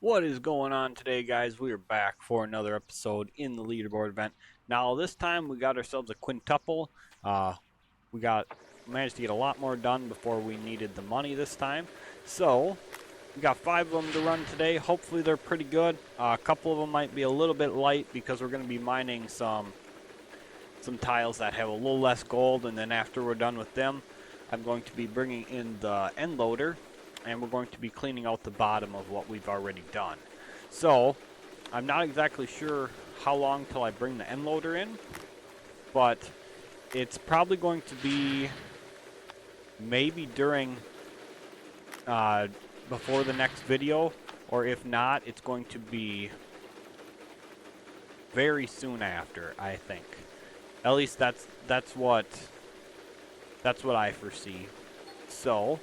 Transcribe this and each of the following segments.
What is going on today, guys? We are back for another episode in the leaderboard event. Now, this time we got ourselves a quintuple. Uh, we managed to get a lot more done before we needed the money this time. So, we got 5 of them to run today. Hopefully, they're pretty good. A couple of them might be a little bit light because we're going to be mining some tiles that have a little less gold, and then after we're done with them, I'm going to be bringing in the end loader, and we're going to be cleaning out the bottom of what we've already done. So, I'm not exactly sure how long till I bring the end loader in, but it's probably going to be maybe during, before the next video, or if not, it's going to be very soon after, I think. At least that's what I foresee. So,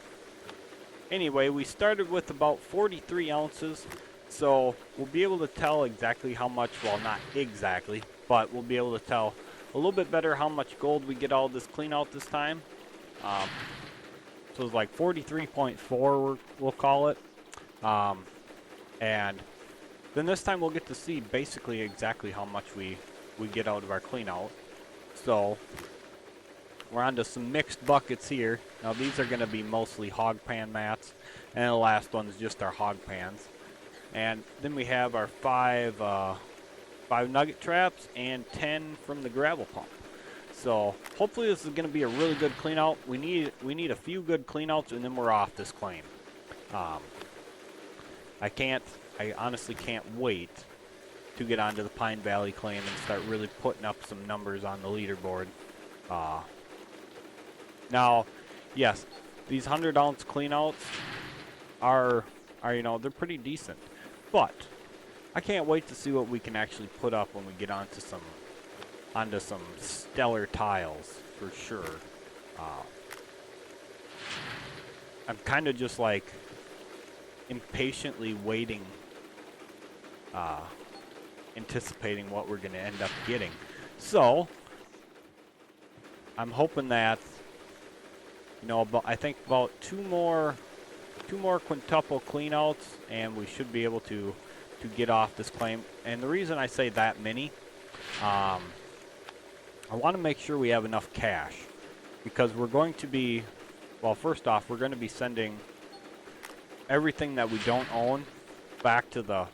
anyway, we started with about 43 ounces, so we'll be able to tell exactly how much, well, not exactly, but we'll be able to tell a little bit better how much gold we get out of this clean out this time. So it's like 43.4, we'll call it. And then this time we'll get to see basically exactly how much we get out of our clean out. So we're on to some mixed buckets here. Now these are going to be mostly hog pan mats, and the last one is just our hog pans. And then we have our five nugget traps and 10 from the gravel pump. So hopefully this is going to be a really good clean out. We need a few good clean outs, and then we're off this claim. I honestly can't wait to get onto the Pine Valley claim and start really putting up some numbers on the leaderboard. Now, yes, these 100-ounce cleanouts are they're pretty decent, but I can't wait to see what we can actually put up when we get onto some stellar tiles for sure. I'm kind of just like impatiently waiting, anticipating what we're going to end up getting. So I'm hoping that I think about two more quintuple cleanouts, and we should be able to get off this claim. And the reason I say that many, I want to make sure we have enough cash, because we're going to be, well, first off, we're going to be sending everything that we don't own back to the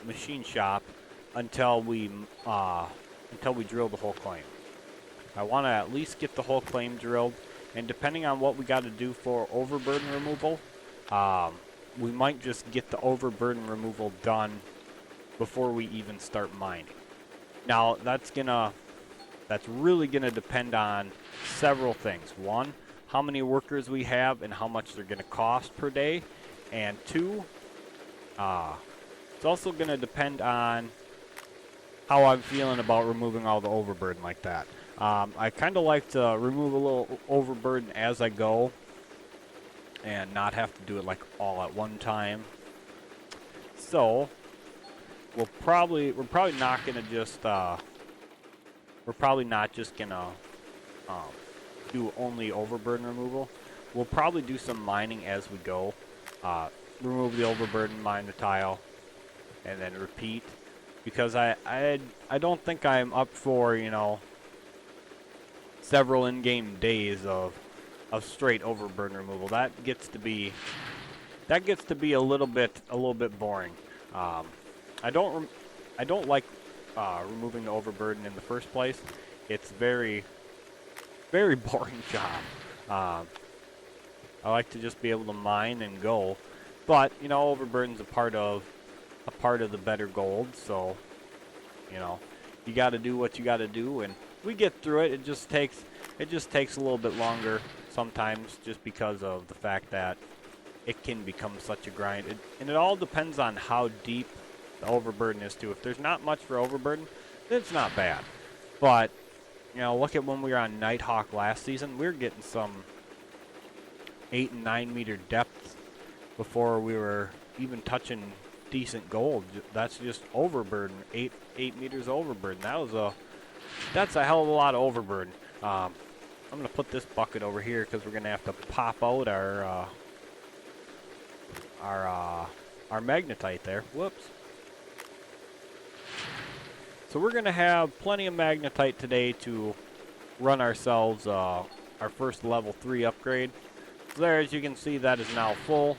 machine shop until we drill the whole claim. I want to at least get the whole claim drilled, and depending on what we got to do for overburden removal, we might just get the overburden removal done before we even start mining. Now, that's really gonna depend on several things. One, how many workers we have and how much they're gonna cost per day, and two, it's also gonna depend on how I'm feeling about removing all the overburden like that. I kind of like to remove a little overburden as I go and not have to do it like all at one time. So we're probably not gonna just do only overburden removal. We'll probably do some mining as we go. Remove the overburden, mine the tile, and then repeat. Because I don't think I'm up for several in-game days of straight overburden removal. That gets to be a little bit boring. I don't like removing the overburden in the first place. It's very boring job. I like to just be able to mine and go, but overburden's a part of the better gold. So you got to do what you got to do, and we get through it. It just takes a little bit longer sometimes, just because of the fact that it can become such a grind. And it all depends on how deep the overburden is too. If there's not much for overburden, then it's not bad. But look at when we were on Nighthawk last season. We were getting some 8 and 9 meter depth before we were even touching decent gold. That's just overburden. 8 meters overburden. That's a hell of a lot of overburden. I'm gonna put this bucket over here because we're gonna have to pop out our our magnetite there. Whoops. So we're going to have plenty of magnetite today to run ourselves our first level 3 upgrade. So there, as you can see, that is now full.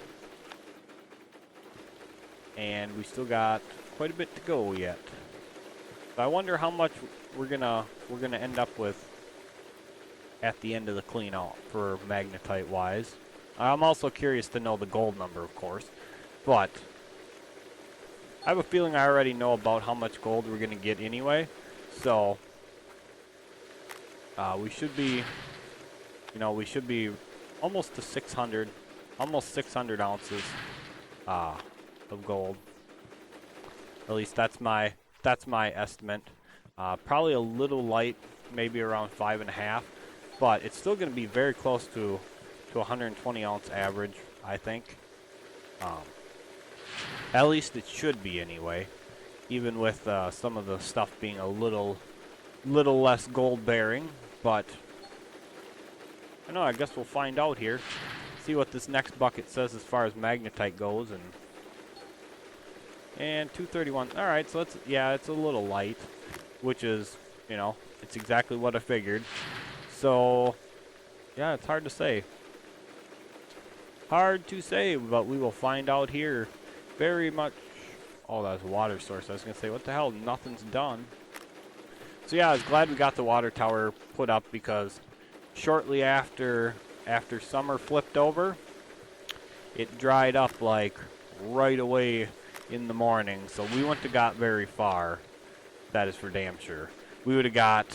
And we still got quite a bit to go yet. So I wonder how much we're gonna end up with at the end of the clean out for magnetite wise. I'm also curious to know the gold number, of course, but I have a feeling I already know about how much gold we're gonna get anyway. So we should be, we should be almost to 600, almost 600 ounces of gold. At least that's my estimate. Probably a little light, maybe around 5.5, but it's still going to be very close to 120 ounce average, I think. At least it should be anyway, even with some of the stuff being a little less gold bearing. But I don't know, I guess we'll find out here. See what this next bucket says as far as magnetite goes, and 231. All right, so it's a little light, which is, it's exactly what I figured. So yeah, it's hard to say. Hard to say, but we will find out here very much. Oh, that's a water source. I was gonna say, what the hell? Nothing's done. So yeah, I was glad we got the water tower put up, because shortly after summer flipped over, it dried up like right away in the morning. So we wouldn't have got very far. That is for damn sure. We would have got,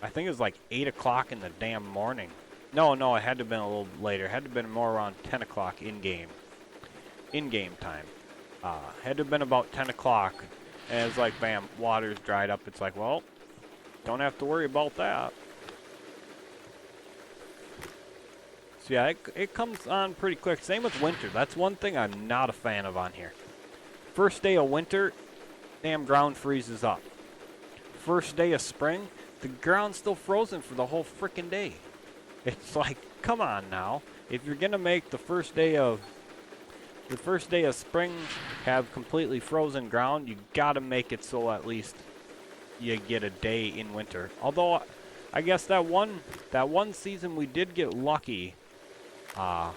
I think it was like 8 o'clock in the damn morning. No, it had to have been a little later. It had to have been more around 10 o'clock in-game time. Had to have been about 10 o'clock. And it's like, bam, water's dried up. It's like, well, don't have to worry about that. So yeah, it comes on pretty quick. Same with winter. That's one thing I'm not a fan of on here. First day of winter, damn ground freezes up. First day of spring, the ground's still frozen for the whole frickin' day. It's like, come on now. If you're gonna make the first day of spring have completely frozen ground, you gotta make it so at least you get a day in winter. Although I guess that one season we did get lucky, and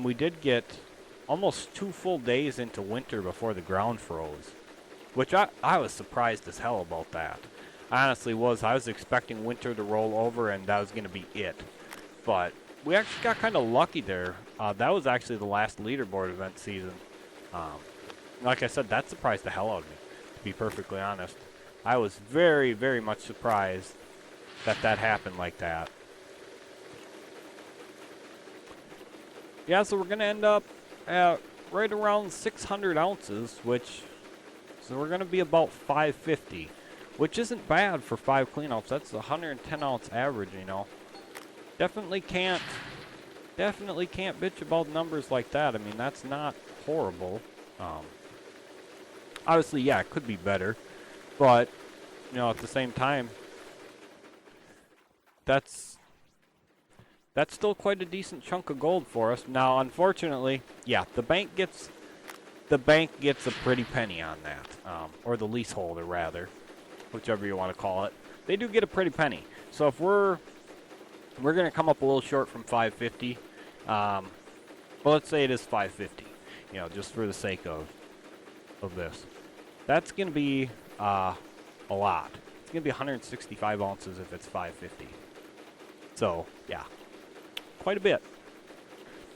we did get almost 2 full days into winter before the ground froze, which I was surprised as hell about that. I honestly was. I was expecting winter to roll over and that was going to be it. But we actually got kind of lucky there. That was actually the last leaderboard event season. Like I said, that surprised the hell out of me, to be perfectly honest. I was very, very much surprised that happened like that. Yeah, so we're going to end up at right around 600 ounces, so we're going to be about 550, which isn't bad for 5 cleanouts. That's a 110 ounce average, Definitely can't bitch about numbers like that. I mean, that's not horrible. Obviously, yeah, it could be better, but, at the same time, that's still quite a decent chunk of gold for us. Now, unfortunately, yeah, the bank gets a pretty penny on that, or the leaseholder rather, whichever you want to call it. They do get a pretty penny. So if we're going to come up a little short from 550, but let's say it is 550, just for the sake of this. That's going to be a lot. It's going to be 165 ounces if it's 550. So, yeah. Quite a bit.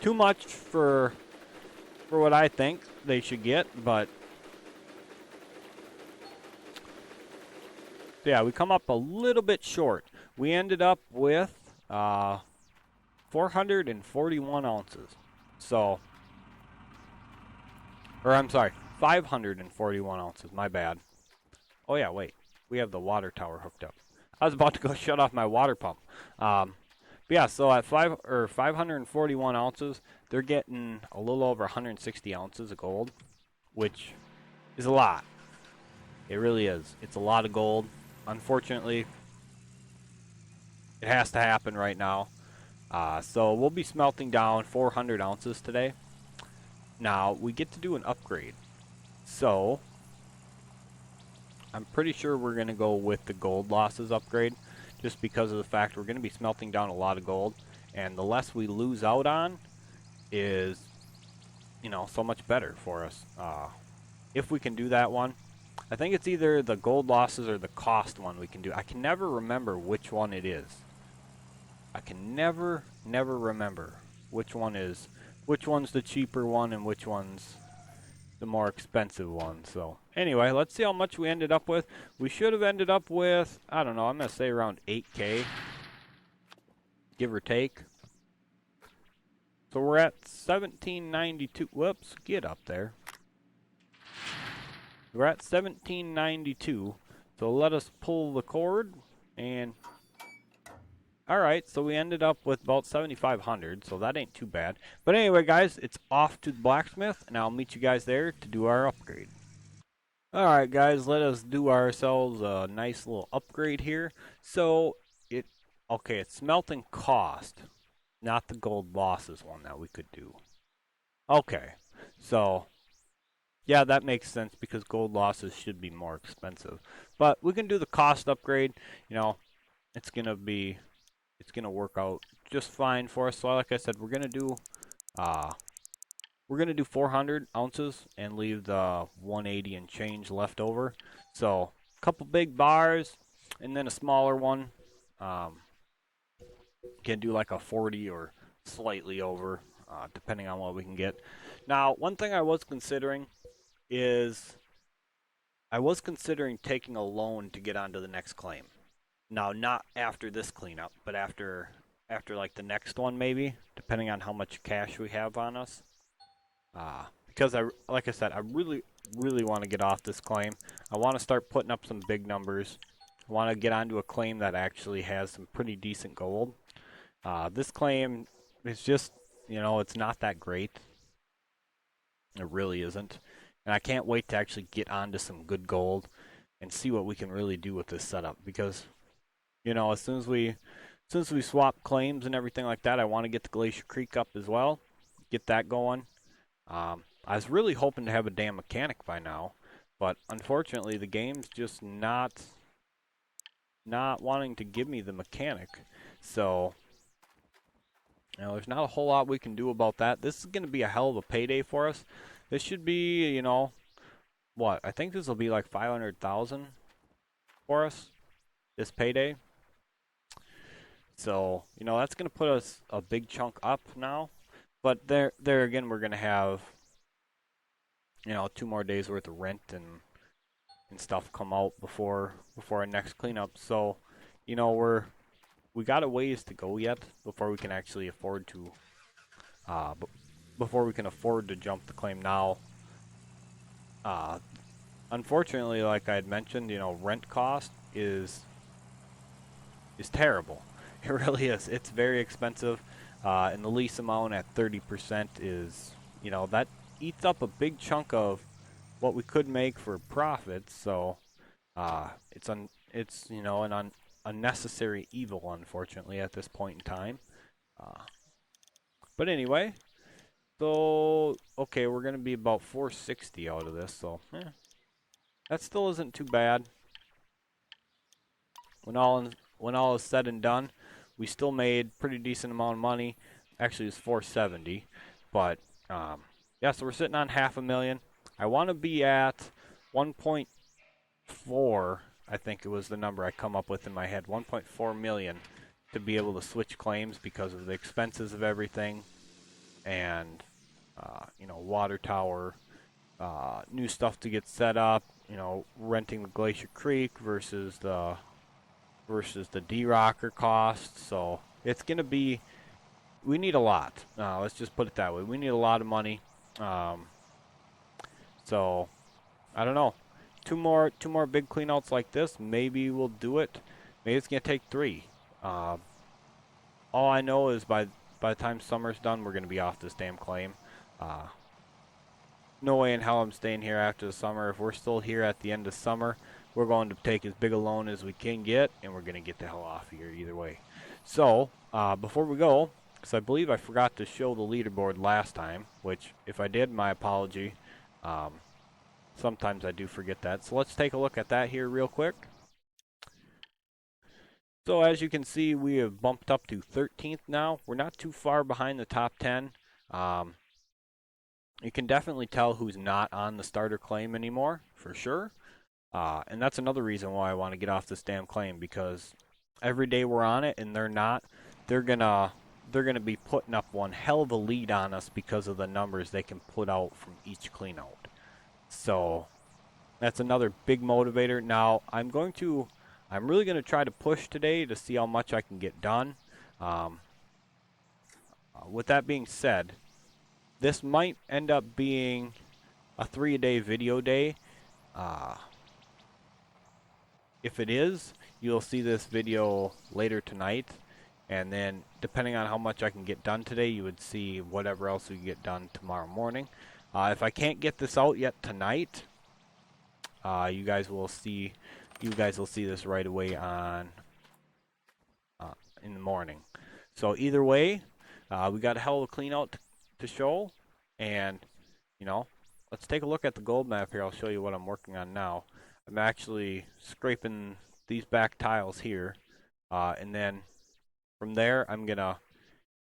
Too much for what I think they should get, but yeah, we come up a little bit short. We ended up with 441 ounces. So, or I'm sorry, 541 ounces. My bad. Oh yeah, wait. We have the water tower hooked up. I was about to go shut off my water pump. But yeah, so at 541 ounces, they're getting a little over 160 ounces of gold, which is a lot. It really is. It's a lot of gold. Unfortunately, it has to happen right now. So we'll be smelting down 400 ounces today. Now, we get to do an upgrade. So, I'm pretty sure we're going to go with the gold losses upgrade, just because of the fact we're going to be smelting down a lot of gold, and the less we lose out on is, you know, so much better for us. If we can do that one, I think it's either the gold losses or the cost one we can do. I can never remember which one it is. I can never remember which one's the cheaper one and which one's the more expensive one. So anyway, let's see how much we ended up with. We should have ended up with, I don't know, I'm going to say around 8K, give or take. So we're at 1792. Whoops, get up there. We're at 1792. So let us pull the cord and alright, so we ended up with about 7,500, so that ain't too bad. But anyway, guys, it's off to the blacksmith, and I'll meet you guys there to do our upgrade. Alright, guys, let us do ourselves a nice little upgrade here. So, okay, it's smelting cost, not the gold losses one that we could do. Okay, so, yeah, that makes sense because gold losses should be more expensive. But we can do the cost upgrade, you know, it's going to work out just fine for us. So like I said, we're gonna do 400 ounces and leave the 180 and change left over. So a couple big bars and then a smaller one. Can do like a 40 or slightly over, depending on what we can get. Now, one thing I was considering is taking a loan to get onto the next claim. Now, not after this cleanup, but after like the next one maybe, depending on how much cash we have on us. Because like I said, I really want to get off this claim. I want to start putting up some big numbers. I want to get onto a claim that actually has some pretty decent gold. This claim is just, you know, it's not that great. It really isn't. And I can't wait to actually get onto some good gold and see what we can really do with this setup, because you know, as soon as we swap claims and everything like that, I want to get the Glacier Creek up as well, get that going. I was really hoping to have a damn mechanic by now, but unfortunately the game's just not wanting to give me the mechanic. So, you know, there's not a whole lot we can do about that. This is going to be a hell of a payday for us. This should be, you know, what? I think this will be like 500,000 for us, this payday. So, you know, that's going to put us a big chunk up now. But there again, we're going to have, you know, 2 more days worth of rent and stuff come out before our next cleanup. So, you know, we got a ways to go yet before we can actually afford to, before we can afford to jump the claim now. Unfortunately, like I had mentioned, you know, rent cost is terrible. It really is. It's very expensive, and the lease amount at 30% is, you know, that eats up a big chunk of what we could make for profits. So, it's you know an unnecessary evil, unfortunately, at this point in time. But anyway, so okay, we're gonna be about 460 out of this. So, that still isn't too bad. When all is said and done, we still made pretty decent amount of money. Actually, it's 470, but yeah. So we're sitting on $500,000. I want to be at 1.4. I think it was the number I come up with in my head. 1.4 million to be able to switch claims because of the expenses of everything, and you know, water tower, new stuff to get set up. You know, renting the Glacier Creek versus the D-Rocker cost. So it's going to be, we need a lot. Let's just put it that way. We need a lot of money. So I don't know. Two more big cleanouts like this, maybe we'll do it. Maybe it's going to take 3. All I know is by the time summer's done, we're going to be off this damn claim. No way in hell I'm staying here after the summer. If we're still here at the end of summer, we're going to take as big a loan as we can get, and we're going to get the hell off here either way. So, before we go, because I believe I forgot to show the leaderboard last time, which if I did, my apology. Sometimes I do forget that. So let's take a look at that here real quick. So as you can see, we have bumped up to 13th now. We're not too far behind the top 10. You can definitely tell who's not on the starter claim anymore, for sure. And that's another reason why I want to get off this damn claim, because every day we're on it and they're not, they're gonna be putting up one hell of a lead on us because of the numbers they can put out from each clean out. So that's another big motivator. Now I'm really going to try to push today to see how much I can get done. With that being said, this might end up being a 3-a-day video day. If it is, you'll see this video later tonight. And then, depending on how much I can get done today, you would see whatever else we get done tomorrow morning. If I can't get this out yet tonight, you guys will see this right away on in the morning. So either way, we got a hell of a clean out to show, and let's take a look at the gold map here. I'll show you what I'm working on now. I'm actually scraping these back tiles here, and then from there I'm gonna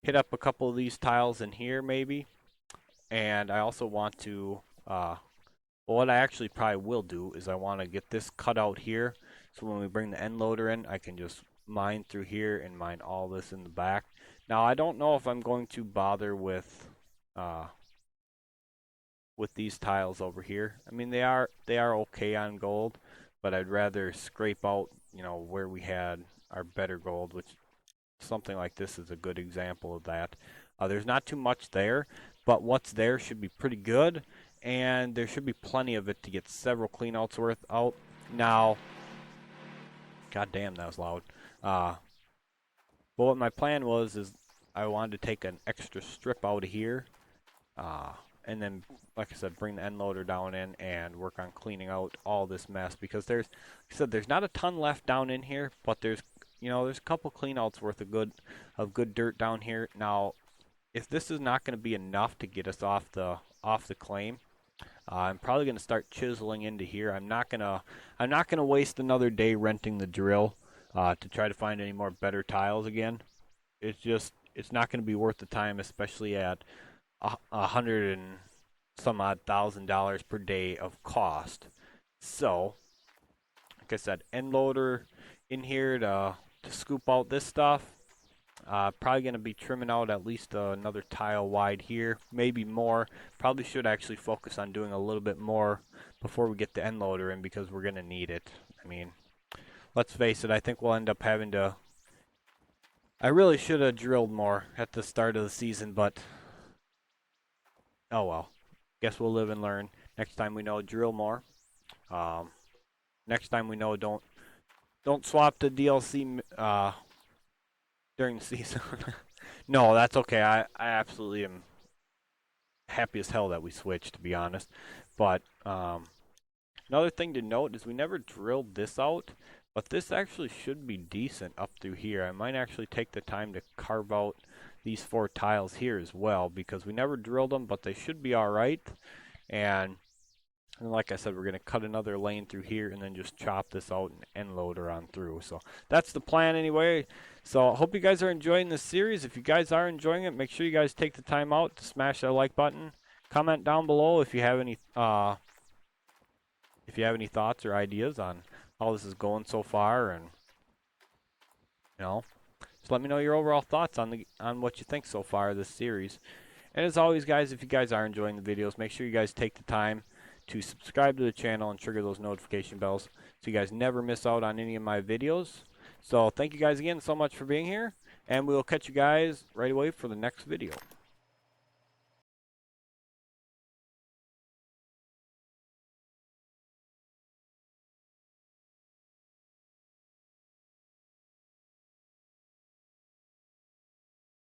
hit up a couple of these tiles in here maybe, and I also want to what I actually probably will do is I want to get this cut out here, so when we bring the end loader in, I can just mine through here and mine all this in the back. Now I don't know if I'm going to bother with these tiles over here. I mean, they are okay on gold, but I'd rather scrape out where we had our better gold, which something like this is a good example of that. There's not too much there, but what's there should be pretty good, and there should be plenty of it to get several cleanouts worth out. Now, god damn, that was loud. But what my plan was is I wanted to take an extra strip out of here, and then, like I said, bring the end loader down in and work on cleaning out all this mess, because there's not a ton left down in here, but there's a couple cleanouts worth of good dirt down here. Now, if this is not going to be enough to get us off the claim, I'm probably going to start chiseling into here. I'm not gonna waste another day renting the drill to try to find any more better tiles again. It's not going to be worth the time, especially at $100 and some odd $1,000 per day of cost. So, like I said, end loader in here to scoop out this stuff. Probably going to be trimming out at least another tile wide here, maybe more. Probably should actually focus on doing a little bit more before we get the end loader in, because we're going to need it. I mean, let's face it, I think we'll end up having to... I really should have drilled more at the start of the season, but oh well. Guess we'll live and learn. Next time we know, drill more. Next time we know, don't swap the DLC during the season. No, that's okay. I absolutely am happy as hell that we switched, to be honest. But another thing to note is we never drilled this out, but this actually should be decent up through here. I might actually take the time to carve out these 4 tiles here as well, because we never drilled them, but they should be alright. And like I said, we're going to cut another lane through here and then just chop this out and end loader on through. So that's the plan anyway. So I hope you guys are enjoying this series. If you guys are enjoying it, make sure you guys take the time out to smash that like button. Comment down below if you have any thoughts or ideas on how this is going so far, and just let me know your overall thoughts on what you think so far of this series. And as always, guys, if you guys are enjoying the videos, make sure you guys take the time to subscribe to the channel and trigger those notification bells so you guys never miss out on any of my videos. So thank you guys again so much for being here, and we'll catch you guys right away for the next video.